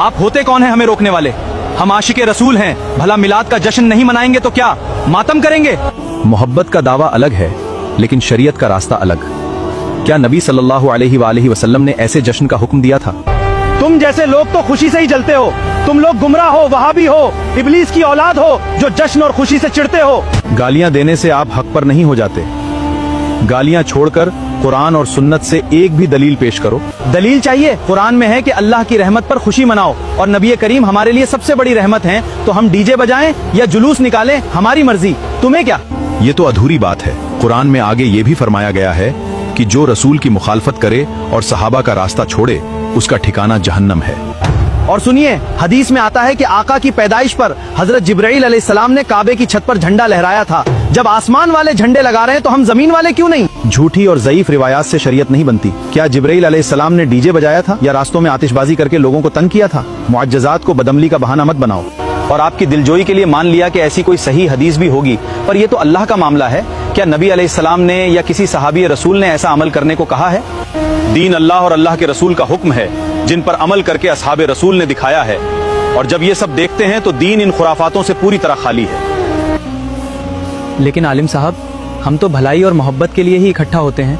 आप होते कौन है हमें रोकने वाले? हम आशिके रसूल हैं, भला मिलाद का जश्न नहीं मनाएंगे तो क्या मातम करेंगे? मोहब्बत का दावा अलग है, लेकिन शरीयत का रास्ता अलग। क्या नबी सल्लल्लाहु अलैहि वसल्लम ने ऐसे जश्न का हुक्म दिया था? तुम जैसे लोग तो खुशी से ही जलते हो। तुम लोग गुमराह हो, वहाबी हो, इब्लीस की औलाद हो, जो जश्न और खुशी से चिढ़ते हो। गालियां देने से आप हक पर नहीं हो जाते। गालियां छोड़कर कुरान और सुन्नत से एक भी दलील पेश करो। दलील चाहिए? कुरान में है कि अल्लाह की रहमत पर खुशी मनाओ, और नबी करीम हमारे लिए सबसे बड़ी रहमत हैं, तो हम डीजे बजाएं या जुलूस निकालें, हमारी मर्जी, तुम्हें क्या? ये तो अधूरी बात है। कुरान में आगे ये भी फरमाया गया है कि जो रसूल की मुखालफत करे और सहाबा का रास्ता छोड़े, उसका ठिकाना जहन्नम है। और सुनिए, हदीस में आता है कि आका की पैदाइश पर हजरत जिब्राइल अलैहिस्सलाम ने काबे की छत पर झंडा लहराया था। जब आसमान वाले झंडे लगा रहे हैं तो हम जमीन वाले क्यों नहीं? झूठी और ज़ईफ रिवायात से शरीयत नहीं बनती। क्या जिब्राइल अलैहिस्सलाम ने डीजे बजाया था या रास्तों में आतिशबाजी करके लोगों को तंग किया था? मुअज्जज़ात को बदअमली का बहाना मत बनाओ। और आपकी दिलजोई के लिए मान लिया कि ऐसी कोई सही हदीस भी होगी, पर यह तो अल्लाह का मामला है। क्या नबी अलैहिस्सलाम ने या किसी सहाबी रसूल ने ऐसा अमल करने को कहा है? दीन अल्लाह और अल्लाह के रसूल का हुक्म है, जिन पर अमल करके असहाबे रसूल ने दिखाया है। और जब ये सब देखते हैं तो दीन इन खुराफातों से पूरी तरह खाली है। लेकिन आलिम साहब, हम तो भलाई और मोहब्बत के लिए ही इकट्ठा होते हैं,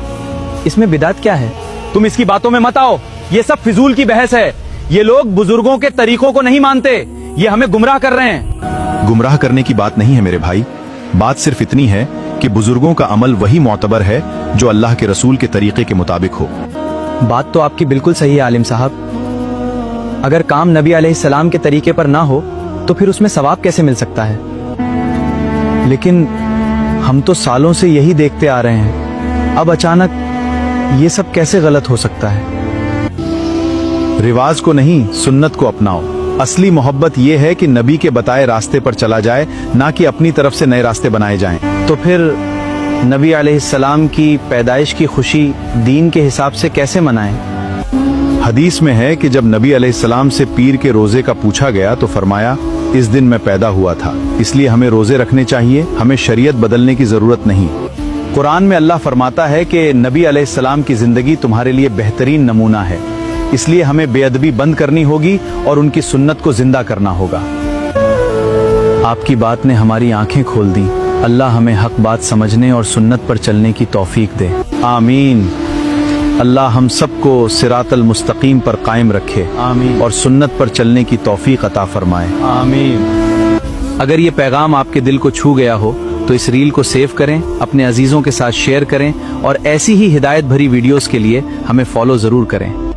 इसमें बिदात क्या है? तुम इसकी बातों में मत आओ, ये सब फिजूल की बहस है। ये लोग बुजुर्गों के तरीकों को नहीं मानते, ये हमें गुमराह कर रहे हैं। गुमराह करने की बात नहीं है मेरे भाई, बात सिर्फ इतनी है कि बुजुर्गों का अमल वही मोतबर है जो अल्लाह के रसूल के तरीके के मुताबिक हो। बात तो आपकी बिल्कुल सही है आलिम साहब। अगर काम नबी अलैहिस्सलाम के तरीके पर ना हो तो फिर उसमें सवाब कैसे मिल सकता है? लेकिन हम तो सालों से यही देखते आ रहे हैं, अब अचानक ये सब कैसे गलत हो सकता है? रिवाज को नहीं, सुन्नत को अपनाओ। असली मोहब्बत ये है कि नबी के बताए रास्ते पर चला जाए, ना कि अपनी तरफ से नए रास्ते बनाए जाएं। तो फिर नबी अलैहिस्सलाम की पैदाइश की खुशी दीन के हिसाब से कैसे मनाएं? हदीस में है कि जब नबी अलैहिस्सलाम से पीर के रोजे का पूछा गया तो फरमाया, इस दिन मैं पैदा हुआ था, इसलिए हमें रोजे रखने चाहिए, हमें शरीयत बदलने की जरूरत नहीं। कुरान में अल्लाह फरमाता है कि नबी अलैहिस्सलाम की जिंदगी तुम्हारे लिए बेहतरीन नमूना है, इसलिए हमें बेअदबी बंद करनी होगी और उनकी सुन्नत को जिंदा करना होगा। आपकी बात ने हमारी आंखें खोल दी। अल्लाह हमें हक बात समझने और सुन्नत पर चलने की तौफीक दे। आमीन। अल्लाह हम सबको सिरातल मुस्तकीम पर कायम रखे। आमीन। और सुन्नत पर चलने की तौफीक अता फरमाए। आमीन। अगर ये पैगाम आपके दिल को छू गया हो तो इस रील को सेव करें, अपने अजीजों के साथ शेयर करें, और ऐसी ही हिदायत भरी वीडियोस के लिए हमें फॉलो जरूर करें।